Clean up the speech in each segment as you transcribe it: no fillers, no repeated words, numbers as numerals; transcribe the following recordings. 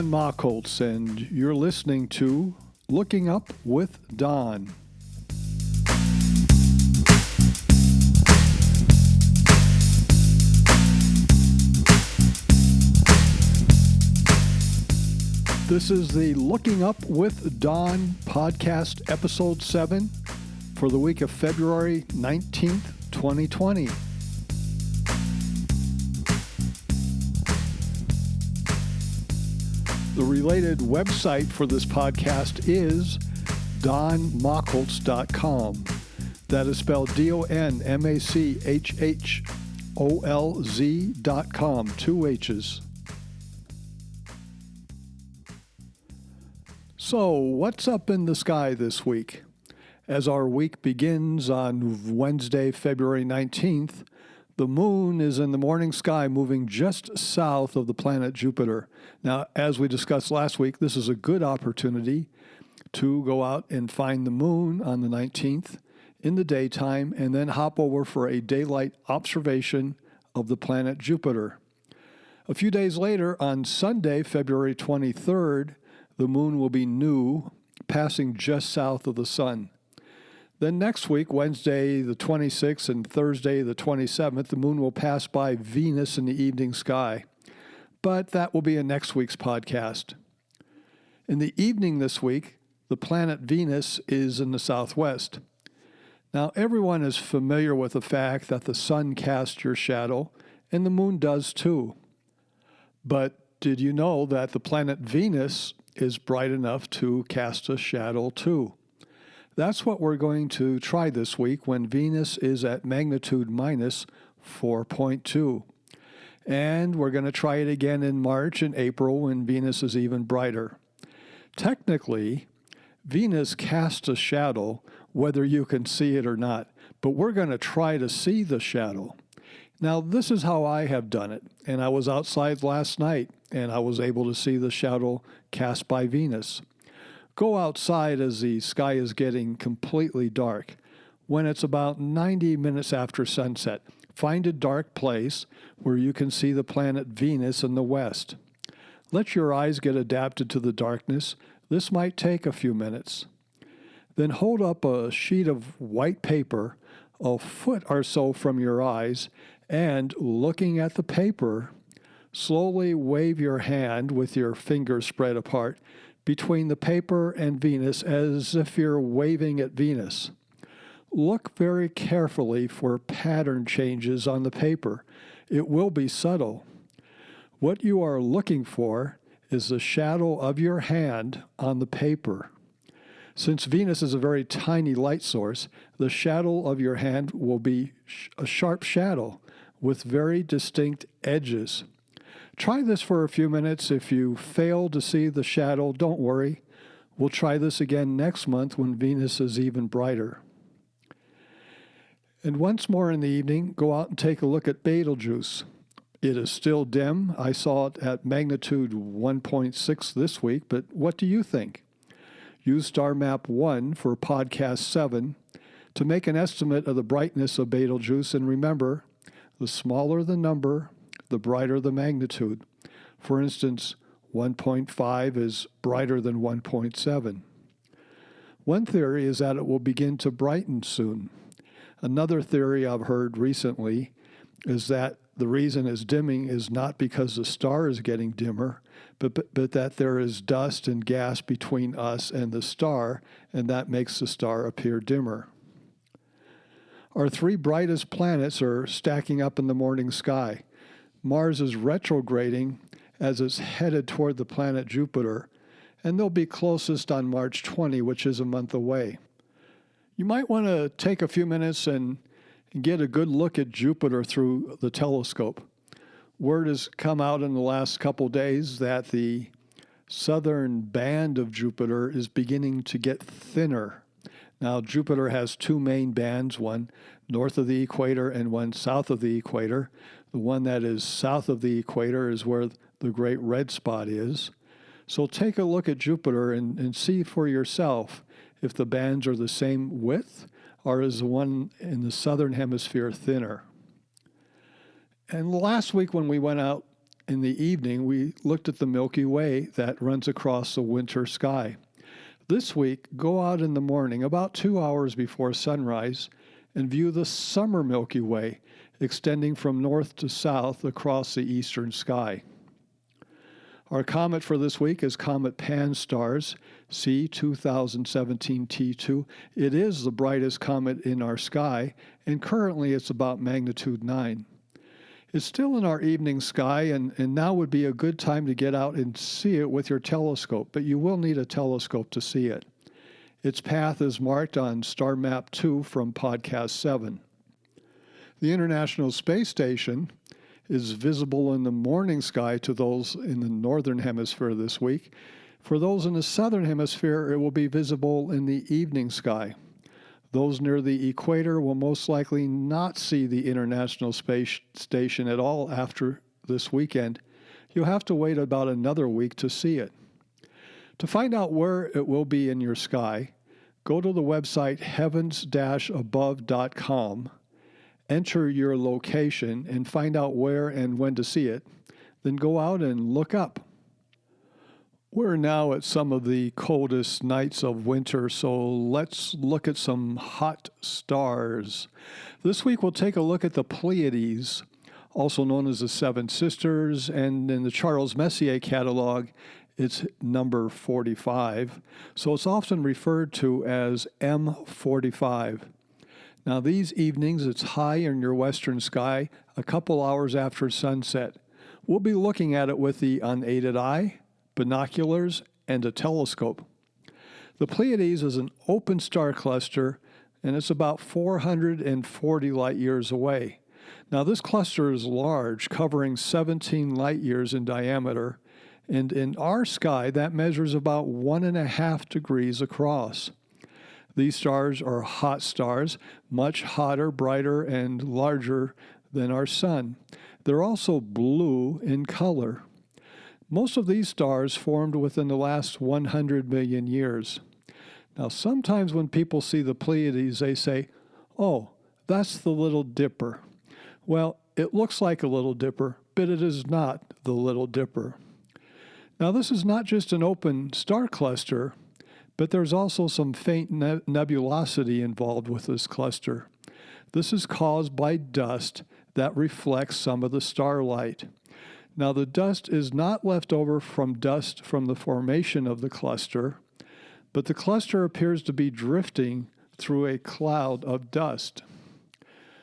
Don Mockholtz, and you're listening to Looking Up with Don. This is the Looking Up with Don podcast, episode 7, for the week of February 19th, 2020. The related website for this podcast is donmockholtz.com. That is spelled DONMACHHOLZ.com, 2 H's. So, what's up in the sky this week? As our week begins on Wednesday, February 19th, the moon is in the morning sky moving just south of the planet Jupiter. Now, as we discussed last week, this is a good opportunity to go out and find the moon on the 19th in the daytime and then hop over for a daylight observation of the planet Jupiter. A few days later, on Sunday, February 23rd, the moon will be new, passing just south of the sun. Then next week, Wednesday the 26th and Thursday the 27th, the moon will pass by Venus in the evening sky. But that will be in next week's podcast. In the evening this week, the planet Venus is in the southwest. Now, everyone is familiar with the fact that the sun casts your shadow, and the moon does too. But did you know that the planet Venus is bright enough to cast a shadow too? That's what we're going to try this week when Venus is at magnitude minus 4.2. And we're going to try it again in March and April when Venus is even brighter. Technically, Venus casts a shadow whether you can see it or not, but we're going to try to see the shadow. Now, this is how I have done it, and I was outside last night, and I was able to see the shadow cast by Venus. Go outside as the sky is getting completely dark. When it's about 90 minutes after sunset, find a dark place where you can see the planet Venus in the west. Let your eyes get adapted to the darkness. This might take a few minutes. Then hold up a sheet of white paper a foot or so from your eyes, and looking at the paper, slowly wave your hand with your fingers spread apart between the paper and Venus as if you're waving at Venus. Look very carefully for pattern changes on the paper. It will be subtle. What you are looking for is the shadow of your hand on the paper. Since Venus is a very tiny light source, the shadow of your hand will be a sharp shadow with very distinct edges. Try this for a few minutes. If you fail to see the shadow, don't worry. We'll try this again next month when Venus is even brighter. And once more in the evening, go out and take a look at Betelgeuse. It is still dim. I saw it at magnitude 1.6 this week, but what do you think? Use Star Map 1 for podcast 7 to make an estimate of the brightness of Betelgeuse, and remember, the smaller the number, the brighter the magnitude. For instance, 1.5 is brighter than 1.7. One theory is that it will begin to brighten soon. Another theory I've heard recently is that the reason it's dimming is not because the star is getting dimmer, but that there is dust and gas between us and the star, and that makes the star appear dimmer. Our 3 brightest planets are stacking up in the morning sky. Mars is retrograding as it's headed toward the planet Jupiter, and they'll be closest on March 20, which is a month away. You might want to take a few minutes and get a good look at Jupiter through the telescope. Word has come out in the last couple days that the southern band of Jupiter is beginning to get thinner. Now, Jupiter has 2 main bands, one north of the equator and one south of the equator. The one that is south of the equator is where the great red spot is. So take a look at Jupiter and see for yourself if the bands are the same width or is the one in the southern hemisphere thinner. And last week when we went out in the evening, we looked at the Milky Way that runs across the winter sky. This week, go out in the morning, about 2 hours before sunrise, and view the summer Milky Way, extending from north to south across the eastern sky. Our comet for this week is Comet Pan-STARRS, C 2017 T2. It is the brightest comet in our sky, and currently it's about magnitude 9. It's still in our evening sky, and now would be a good time to get out and see it with your telescope, but you will need a telescope to see it. Its path is marked on Star Map 2 from Podcast 7. The International Space Station is visible in the morning sky to those in the northern hemisphere this week. For those in the southern hemisphere, it will be visible in the evening sky. Those near the equator will most likely not see the International Space Station at all after this weekend. You'll have to wait about another week to see it. To find out where it will be in your sky, go to the website heavens-above.com, enter your location, and find out where and when to see it. Then go out and look up. We're now at some of the coldest nights of winter, so let's look at some hot stars. This week we'll take a look at the Pleiades, also known as the Seven Sisters, and in the Charles Messier catalog, it's number 45. So it's often referred to as M45. Now these evenings, it's high in your western sky, a couple hours after sunset. We'll be looking at it with the unaided eye, binoculars, and a telescope. The Pleiades is an open star cluster, and it's about 440 light years away. Now this cluster is large, covering 17 light years in diameter, and in our sky that measures about 1.5 degrees across. These stars are hot stars, much hotter, brighter, and larger than our sun. They're also blue in color. Most of these stars formed within the last 100 million years. Now, sometimes when people see the Pleiades, they say, "Oh, that's the Little Dipper." Well, it looks like a Little Dipper, but it is not the Little Dipper. Now, this is not just an open star cluster, but there's also some faint nebulosity involved with this cluster. This is caused by dust that reflects some of the starlight. Now, the dust is not left over from dust from the formation of the cluster, but the cluster appears to be drifting through a cloud of dust.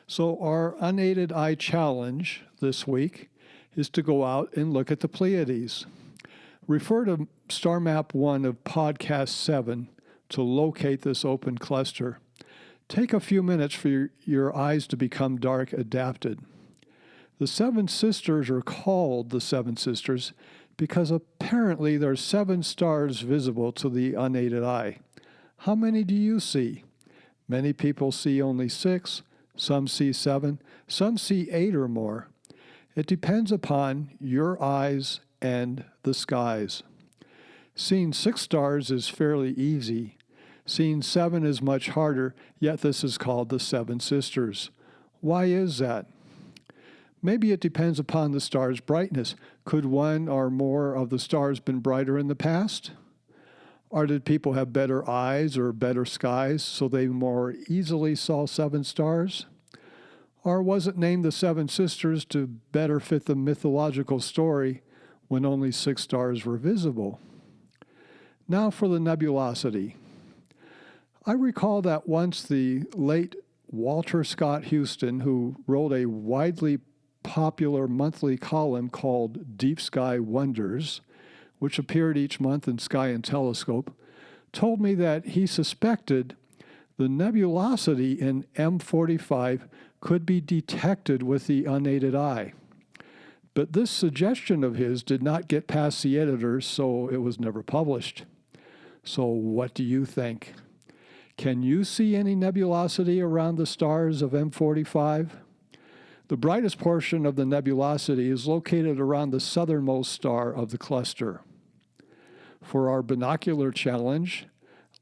So our unaided eye challenge this week is to go out and look at the Pleiades. Refer to Star Map 1 of Podcast 7 to locate this open cluster. Take a few minutes for your eyes to become dark adapted. The Seven Sisters are called the Seven Sisters because apparently there are 7 stars visible to the unaided eye. How many do you see? Many people see only 6, some see 7, some see 8 or more. It depends upon your eyes and the skies. Seeing 6 stars is fairly easy. Seeing 7 is much harder, yet this is called the Seven Sisters. Why is that? Maybe it depends upon the star's brightness. Could one or more of the stars been brighter in the past? Or did people have better eyes or better skies so they more easily saw 7 stars? Or was it named the Seven Sisters to better fit the mythological story when only 6 stars were visible? Now for the nebulosity. I recall that once the late Walter Scott Houston, who wrote a widely popular monthly column called Deep Sky Wonders, which appeared each month in Sky and Telescope, told me that he suspected the nebulosity in M45 could be detected with the unaided eye. But this suggestion of his did not get past the editors, so it was never published. So what do you think? Can you see any nebulosity around the stars of M45? The brightest portion of the nebulosity is located around the southernmost star of the cluster. For our binocular challenge,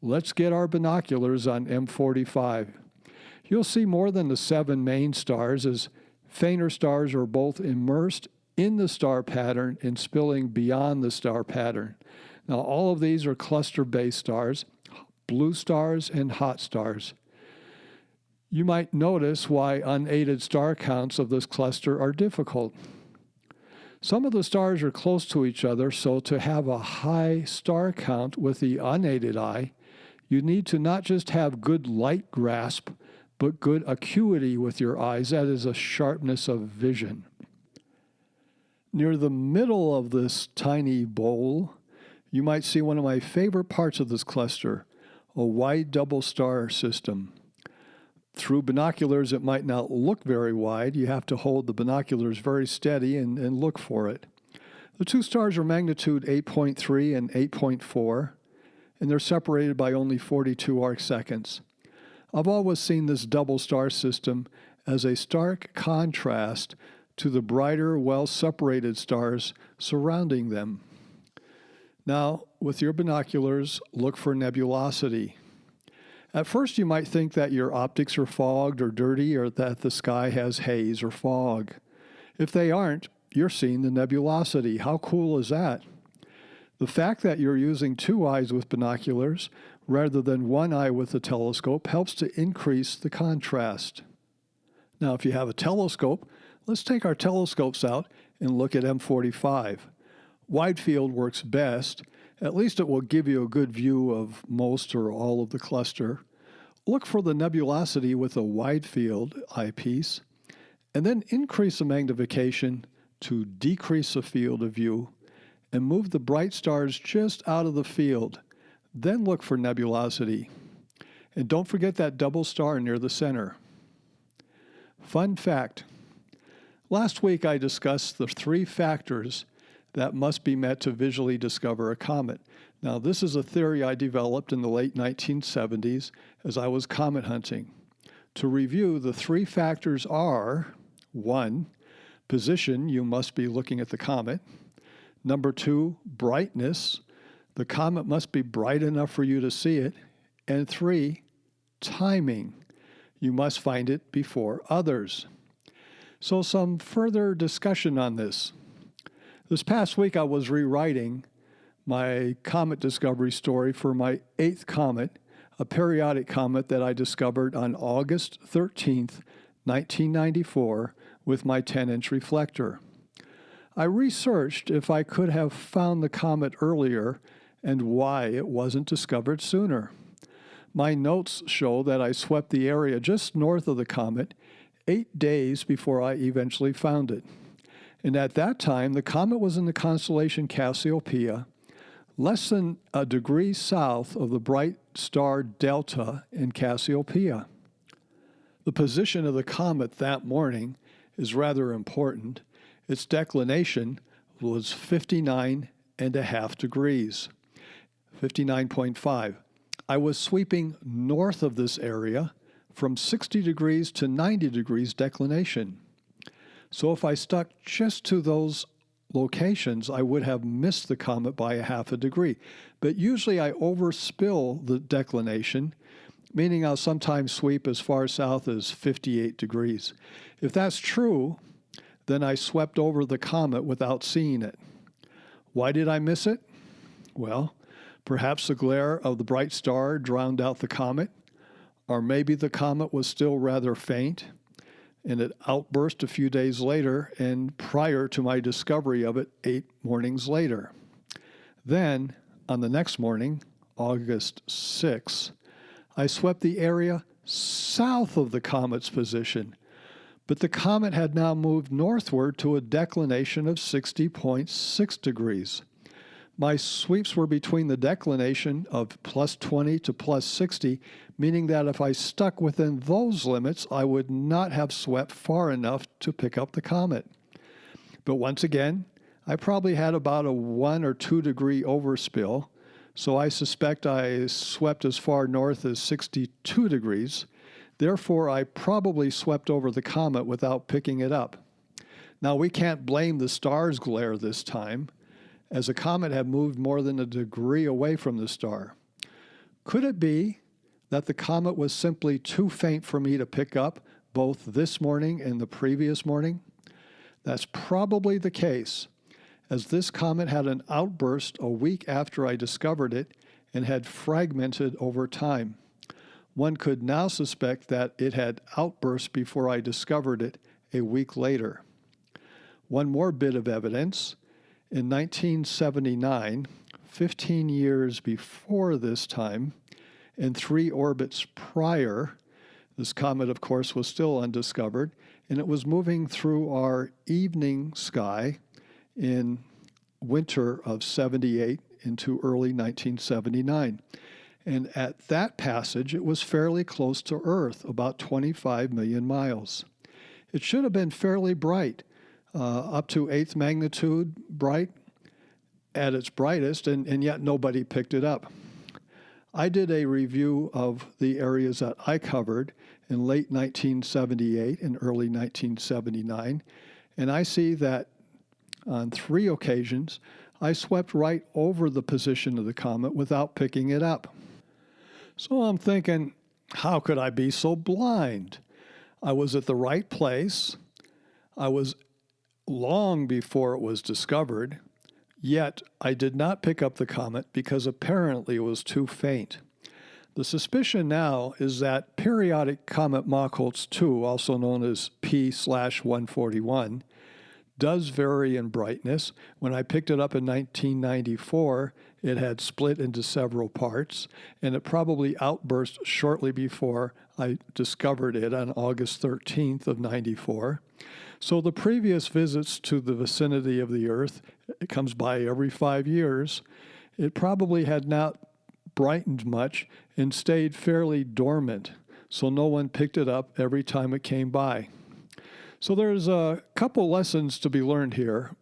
let's get our binoculars on M45. You'll see more than the 7 main stars, as fainter stars are both immersed in the star pattern and spilling beyond the star pattern. Now, all of these are cluster-based stars, blue stars and hot stars. You might notice why unaided star counts of this cluster are difficult. Some of the stars are close to each other, so to have a high star count with the unaided eye, you need to not just have good light grasp, but good acuity with your eyes. That is a sharpness of vision. Near the middle of this tiny bowl, you might see one of my favorite parts of this cluster, a wide double star system. Through binoculars, it might not look very wide. You have to hold the binoculars very steady and look for it. The two stars are magnitude 8.3 and 8.4, and they're separated by only 42 arc seconds. I've always seen this double star system as a stark contrast to the brighter, well-separated stars surrounding them. Now, with your binoculars, look for nebulosity. At first, you might think that your optics are fogged or dirty, or that the sky has haze or fog. If they aren't, you're seeing the nebulosity. How cool is that? The fact that you're using two eyes with binoculars rather than one eye with a telescope helps to increase the contrast. Now, if you have a telescope, let's take our telescopes out and look at M45. Wide field works best. At least it will give you a good view of most or all of the cluster. Look for the nebulosity with a wide field eyepiece, and then increase the magnification to decrease the field of view, and move the bright stars just out of the field. Then look for nebulosity. And don't forget that double star near the center. Fun fact. Last week I discussed the 3 factors that must be met to visually discover a comet. Now, this is a theory I developed in the late 1970s as I was comet hunting. To review, the 3 factors are: 1, position, you must be looking at the comet. Number 2, brightness, the comet must be bright enough for you to see it. And 3, timing, you must find it before others. So some further discussion on this. This past week, I was rewriting my comet discovery story for my 8th comet, a periodic comet that I discovered on August 13th, 1994, with my 10-inch reflector. I researched if I could have found the comet earlier and why it wasn't discovered sooner. My notes show that I swept the area just north of the comet 8 days before I eventually found it. And at that time, the comet was in the constellation Cassiopeia, less than a degree south of the bright star Delta in Cassiopeia. The position of the comet that morning is rather important. Its declination was 59.5 degrees, 59.5. I was sweeping north of this area from 60 degrees to 90 degrees declination. So if I stuck just to those locations, I would have missed the comet by 0.5 degree. But usually I overspill the declination, meaning I'll sometimes sweep as far south as 58 degrees. If that's true, then I swept over the comet without seeing it. Why did I miss it? Well, perhaps the glare of the bright star drowned out the comet, or maybe the comet was still rather faint, and it outburst a few days later and prior to my discovery of it 8 mornings later. Then, on the next morning, August 6, I swept the area south of the comet's position, but the comet had now moved northward to a declination of 60.6 degrees. My sweeps were between the declination of plus 20 to plus 60, meaning that if I stuck within those limits, I would not have swept far enough to pick up the comet. But once again, I probably had about a 1 or 2 degree overspill, so I suspect I swept as far north as 62 degrees. Therefore, I probably swept over the comet without picking it up. Now, we can't blame the star's glare this time, as the comet had moved more than a degree away from the star. Could it be that the comet was simply too faint for me to pick up both this morning and the previous morning? That's probably the case, as this comet had an outburst a week after I discovered it and had fragmented over time. One could now suspect that it had outburst before I discovered it a week later. One more bit of evidence. In 1979, 15 years before this time, and 3 orbits prior, this comet, of course, was still undiscovered, and it was moving through our evening sky in winter of 78 into early 1979. And at that passage, it was fairly close to Earth, about 25 million miles. It should have been fairly bright, up to 8th magnitude bright at its brightest, and yet nobody picked it up. I did a review of the areas that I covered in late 1978 and early 1979, and I see that on 3 occasions, I swept right over the position of the comet without picking it up. So I'm thinking, how could I be so blind? I was at the right place. I was long before it was discovered, yet I did not pick up the comet because apparently it was too faint. The suspicion now is that periodic comet Mach-Holtz 2, also known as P/141, does vary in brightness. When I picked it up in 1994, it had split into several parts, and it probably outburst shortly before I discovered it on August 13th of 94. So the previous visits to the vicinity of the Earth, it comes by every 5 years, it probably had not brightened much and stayed fairly dormant, so no one picked it up every time it came by. So there's a couple lessons to be learned here.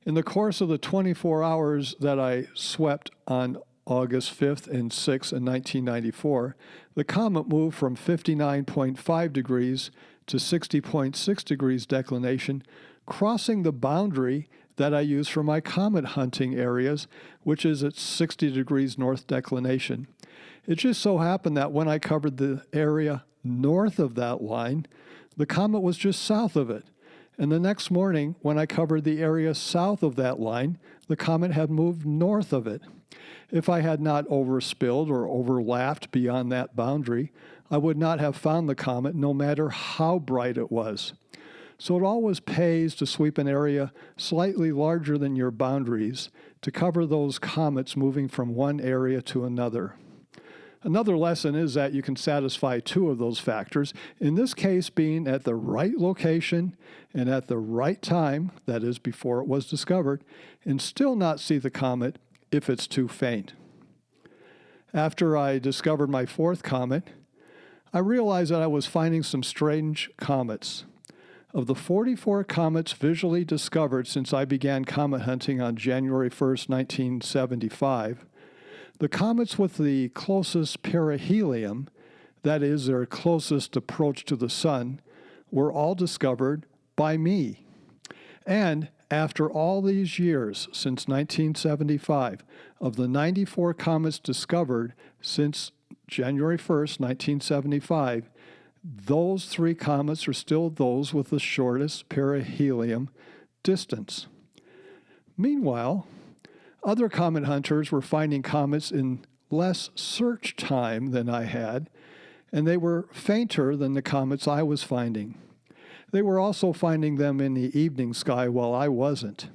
In the course of the 24 hours that I swept on August 5th and 6th in 1994, the comet moved from 59.5 degrees to 60.6 degrees declination, crossing the boundary that I use for my comet hunting areas, which is at 60 degrees north declination. It just so happened that when I covered the area north of that line, the comet was just south of it. And the next morning, when I covered the area south of that line, the comet had moved north of it. If I had not overspilled or overlapped beyond that boundary, I would not have found the comet no matter how bright it was. So it always pays to sweep an area slightly larger than your boundaries to cover those comets moving from one area to another. Another lesson is that you can satisfy 2 of those factors, in this case being at the right location and at the right time, that is before it was discovered, and still not see the comet if it's too faint. After I discovered my 4th comet, I realized that I was finding some strange comets. Of the 44 comets visually discovered since I began comet hunting on January 1st, 1975, the comets with the closest perihelion, that is, their closest approach to the sun, were all discovered by me. And after all these years, since 1975, of the 94 comets discovered since January 1st, 1975, those 3 comets are still those with the shortest perihelion distance. Meanwhile, other comet hunters were finding comets in less search time than I had, and they were fainter than the comets I was finding. They were also finding them in the evening sky while I wasn't.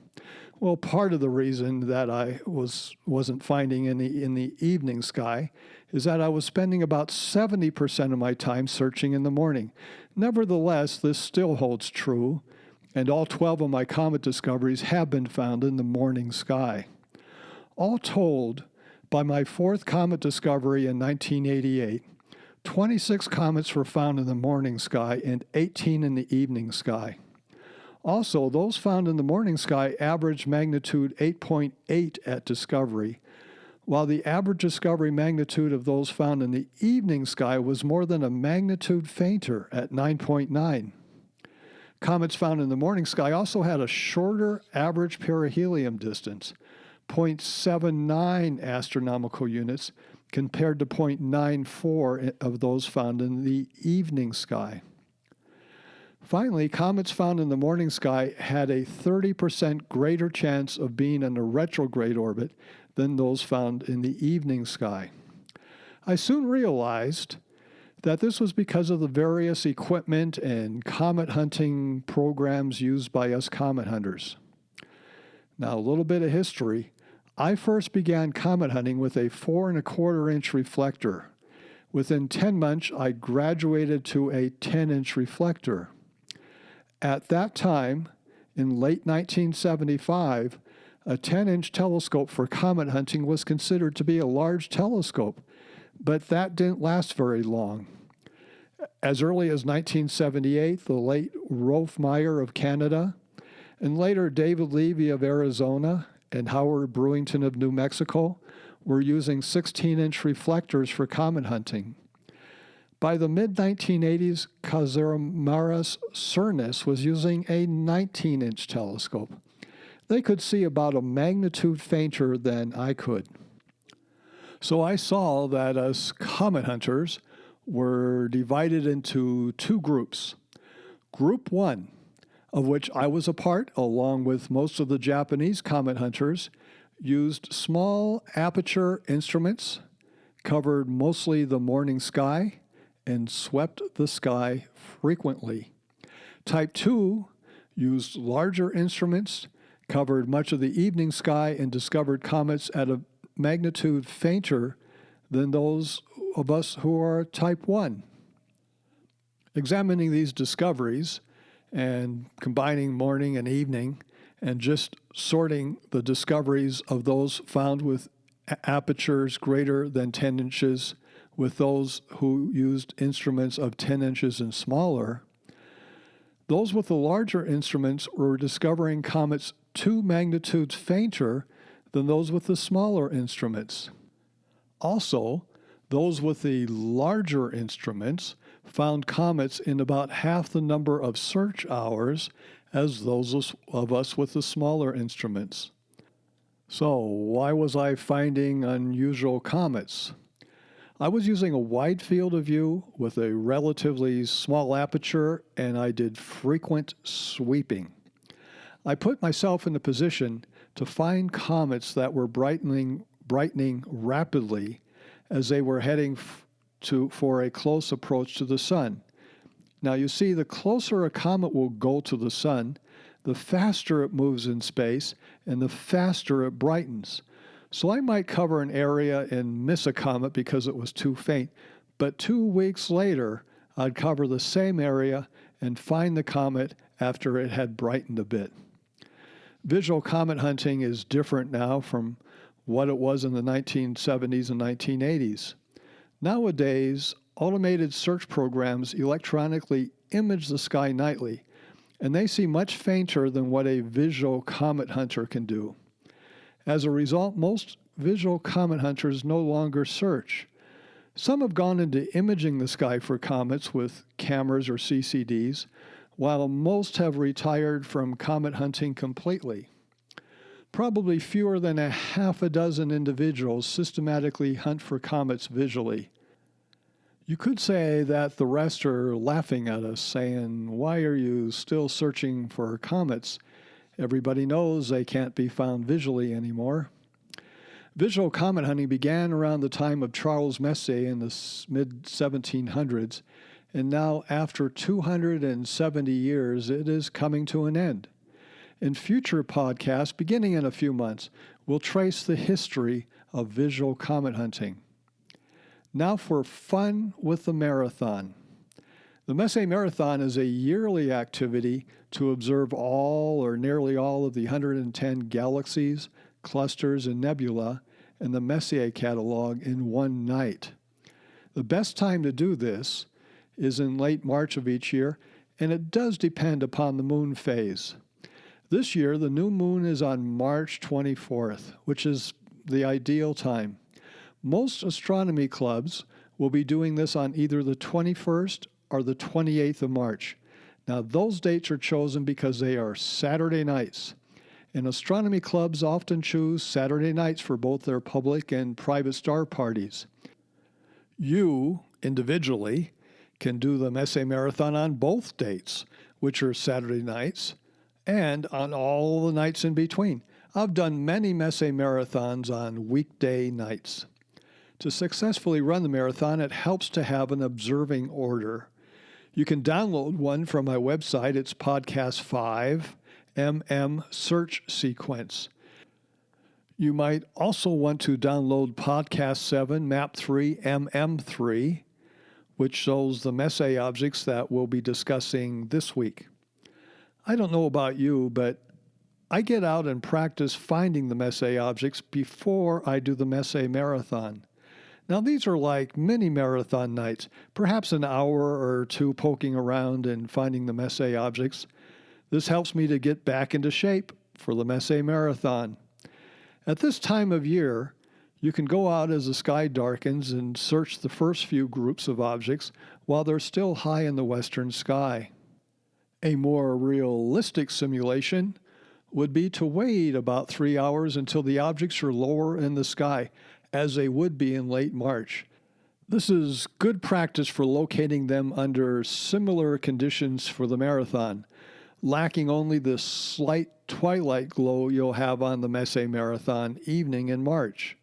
Well, part of the reason that I wasn't finding in the evening sky is that I was spending about 70% of my time searching in the morning. Nevertheless, this still holds true, and all 12 of my comet discoveries have been found in the morning sky. All told, by my 4th comet discovery in 1988, 26 comets were found in the morning sky and 18 in the evening sky. Also, those found in the morning sky averaged magnitude 8.8 at discovery, while the average discovery magnitude of those found in the evening sky was more than a magnitude fainter at 9.9. Comets found in the morning sky also had a shorter average perihelion distance, 0.79 astronomical units, compared to 0.94 of those found in the evening sky. Finally, comets found in the morning sky had a 30% greater chance of being in a retrograde orbit than those found in the evening sky. I soon realized that this was because of the various equipment and comet hunting programs used by us comet hunters. Now, a little bit of history. I first began comet hunting with a 4¼ inch reflector. Within 10 months, I graduated to a 10-inch reflector. At that time, in late 1975, a 10-inch telescope for comet hunting was considered to be a large telescope, but that didn't last very long. As early as 1978, the late Rolf Meyer of Canada, and later David Levy of Arizona and Howard Brewington of New Mexico were using 16-inch reflectors for comet hunting. By the mid-1980s, Kazimieras Cernis was using a 19-inch telescope. They could see about a magnitude fainter than I could. So I saw that us comet hunters were divided into two groups. Group 1, of which I was a part, along with most of the Japanese comet hunters, used small aperture instruments, covered mostly the morning sky, and swept the sky frequently. Type 2 used larger instruments, covered much of the evening sky, and discovered comets at a magnitude fainter than those of us who are Type 1. Examining these discoveries and combining morning and evening and just sorting the discoveries of those found with apertures greater than 10 inches with those who used instruments of 10 inches and smaller, those with the larger instruments were discovering comets 2 magnitudes fainter than those with the smaller instruments. Also, those with the larger instruments found comets in about half the number of search hours as those of us with the smaller instruments. So, why was I finding unusual comets? I was using a wide field of view with a relatively small aperture, and I did frequent sweeping. I put myself in a position to find comets that were brightening rapidly as they were heading for a close approach to the sun. Now you see, the closer a comet will go to the sun, the faster it moves in space and the faster it brightens. So I might cover an area and miss a comet because it was too faint, but 2 weeks later, I'd cover the same area and find the comet after it had brightened a bit. Visual comet hunting is different now from what it was in the 1970s and 1980s. Nowadays, automated search programs electronically image the sky nightly, and they see much fainter than what a visual comet hunter can do. As a result, most visual comet hunters no longer search. Some have gone into imaging the sky for comets with cameras or CCDs, while most have retired from comet hunting completely. Probably fewer than a half a dozen individuals systematically hunt for comets visually. You could say that the rest are laughing at us, saying, "Why are you still searching for comets? Everybody knows they can't be found visually anymore." Visual comet hunting began around the time of Charles Messier in the mid-1700s, and now after 270 years, it is coming to an end. In future podcasts, beginning in a few months, we'll trace the history of visual comet hunting. Now for fun with the marathon. The Messier Marathon is a yearly activity to observe all or nearly all of the 110 galaxies, clusters, and nebula in the Messier catalog in one night. The best time to do this is in late March of each year, and it does depend upon the moon phase. This year, the new moon is on March 24th, which is the ideal time. Most astronomy clubs will be doing this on either the 21st or the 28th of March. Now, those dates are chosen because they are Saturday nights, and astronomy clubs often choose Saturday nights for both their public and private star parties. You, individually, can do the Messier Marathon on both dates, which are Saturday nights, and on all the nights in between. I've done many Messier marathons on weekday nights. To successfully run the marathon, it helps to have an observing order. You can download one from my website. It's Podcast 5, Search Sequence. You might also want to download Podcast 7, Map 3, 3, which shows the Messier objects that we'll be discussing this week. I don't know about you, but I get out and practice finding the Messier objects before I do the Messier marathon. Now, these are like mini marathon nights, perhaps an hour or two poking around and finding the Messier objects. This helps me to get back into shape for the Messier marathon. At this time of year, you can go out as the sky darkens and search the first few groups of objects while they're still high in the western sky. A more realistic simulation would be to wait about 3 hours until the objects are lower in the sky, as they would be in late March. This is good practice for locating them under similar conditions for the marathon, lacking only the slight twilight glow you'll have on the Messier marathon evening in March.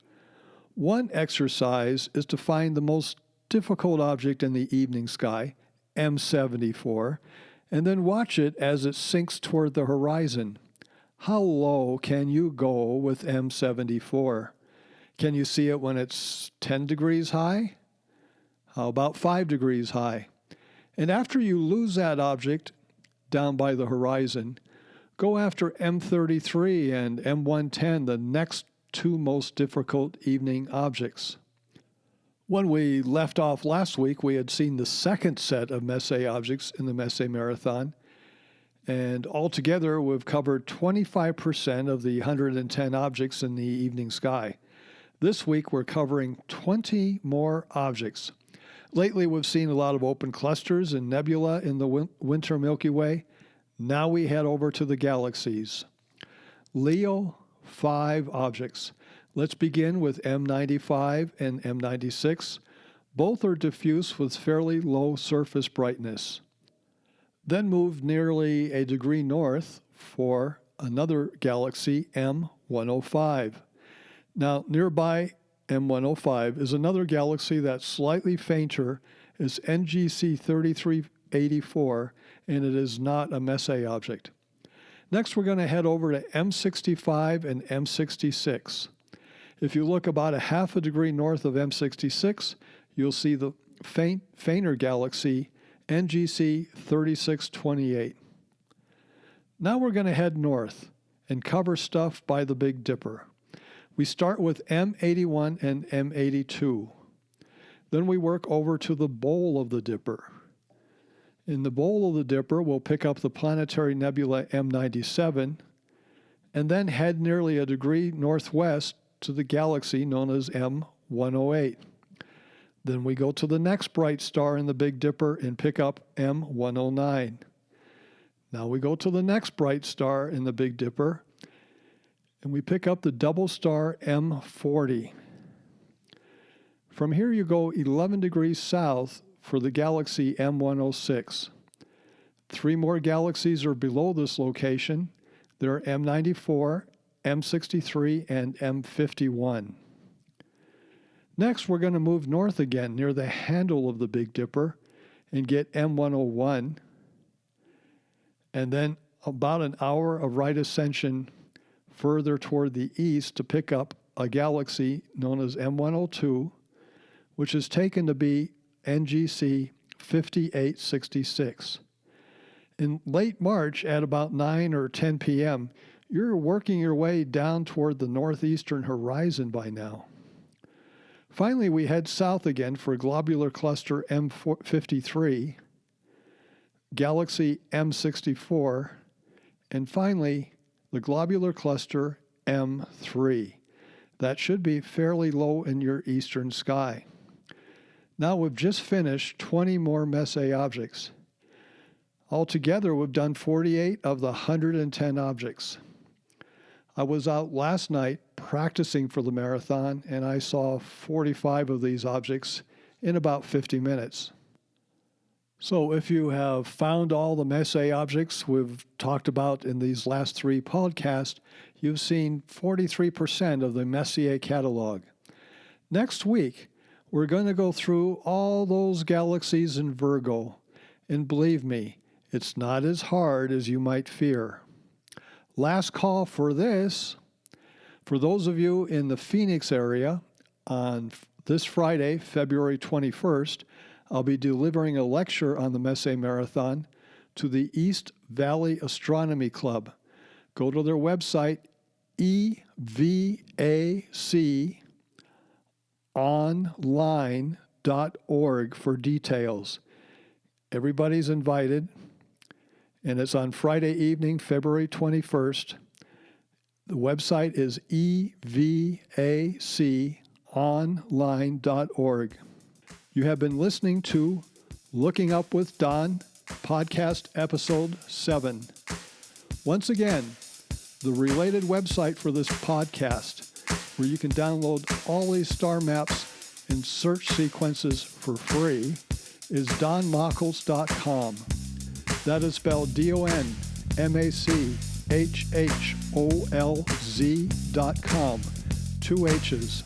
One exercise is to find the most difficult object in the evening sky, M74, and then watch it as it sinks toward the horizon. How low can you go with M74? Can you see it when it's 10 degrees high? How about 5 degrees high? And after you lose that object down by the horizon, go after M33 and M110, the next two most difficult evening objects. When we left off last week, we had seen the second set of Messier objects in the Messier Marathon, and altogether we've covered 25% of the 110 objects in the evening sky. This week we're covering 20 more objects. Lately we've seen a lot of open clusters and nebula in the winter Milky Way. Now we head over to the galaxies. Leo, 5 objects. Let's begin with M95 and M96. Both are diffuse with fairly low surface brightness. Then move nearly a degree north for another galaxy, M105. Now, nearby M105 is another galaxy that's slightly fainter, is NGC 3384, and it is not a Messier object. Next, we're going to head over to M65 and M66. If you look about a half a degree north of M66, you'll see the fainter galaxy, NGC 3628. Now we're going to head north and cover stuff by the Big Dipper. We start with M81 and M82. Then we work over to the bowl of the Dipper. In the bowl of the Dipper, we'll pick up the planetary nebula M97 and then head nearly a degree northwest to the galaxy known as M108. Then we go to the next bright star in the Big Dipper and pick up M109. Now we go to the next bright star in the Big Dipper and we pick up the double star M40. From here you go 11 degrees south for the galaxy M106. 3 more galaxies are below this location. They're M94, M63, and M51. Next, we're going to move north again near the handle of the Big Dipper and get M101. And then about an hour of right ascension further toward the east to pick up a galaxy known as M102, which is taken to be NGC 5866. In late March at about 9 or 10 p.m., you're working your way down toward the northeastern horizon by now. Finally, we head south again for globular cluster M53, galaxy M64, and finally, the globular cluster M3. That should be fairly low in your eastern sky. Now we've just finished 20 more Messier objects. Altogether, we've done 48 of the 110 objects. I was out last night practicing for the marathon, and I saw 45 of these objects in about 50 minutes. So if you have found all the Messier objects we've talked about in these last 3 podcasts, you've seen 43% of the Messier catalog. Next week, we're going to go through all those galaxies in Virgo. And believe me, it's not as hard as you might fear. Last call for this. For those of you in the Phoenix area, on this Friday, February 21st, I'll be delivering a lecture on the Messier Marathon to the East Valley Astronomy Club. Go to their website, evaconline.org for details. Everybody's invited, and it's on Friday evening, February 21st. The website is evaconline.org. You have been listening to Looking Up with Don, podcast episode 7. Once again, the related website for this podcast, where you can download all these star maps and search sequences for free, is donmachholz.com. That is spelled DonMachholz.com. 2 H's.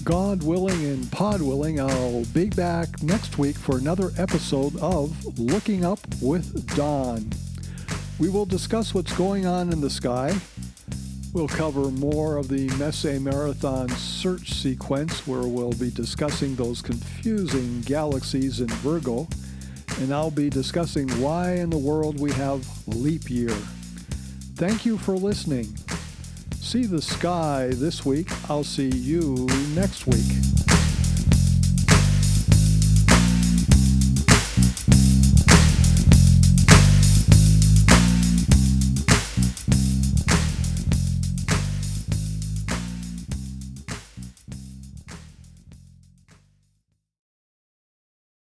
God willing and pod willing, I'll be back next week for another episode of Looking Up with Don. We will discuss what's going on in the sky. We'll cover more of the Messier Marathon search sequence, where we'll be discussing those confusing galaxies in Virgo. And I'll be discussing why in the world we have leap year. Thank you for listening. See the sky this week. I'll see you next week.